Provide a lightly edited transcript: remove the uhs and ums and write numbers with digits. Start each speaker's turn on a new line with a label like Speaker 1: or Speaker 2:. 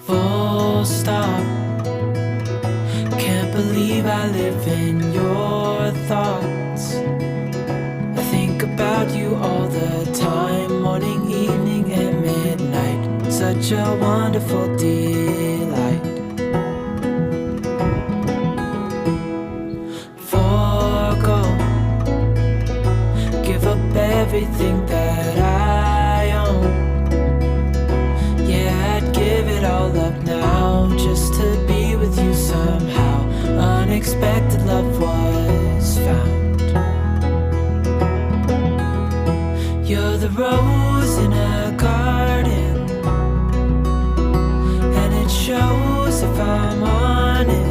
Speaker 1: Full stop. Can't believe I live in your thoughts. I think about you all the time, morning, evening, and midnight. Such a wonderful delight. Forgo, give up everything that I own. Yeah, I'd give it all up now just to be with you somehow. Unexpected love was found. You're the rose in a garden, and it shows if I'm honest.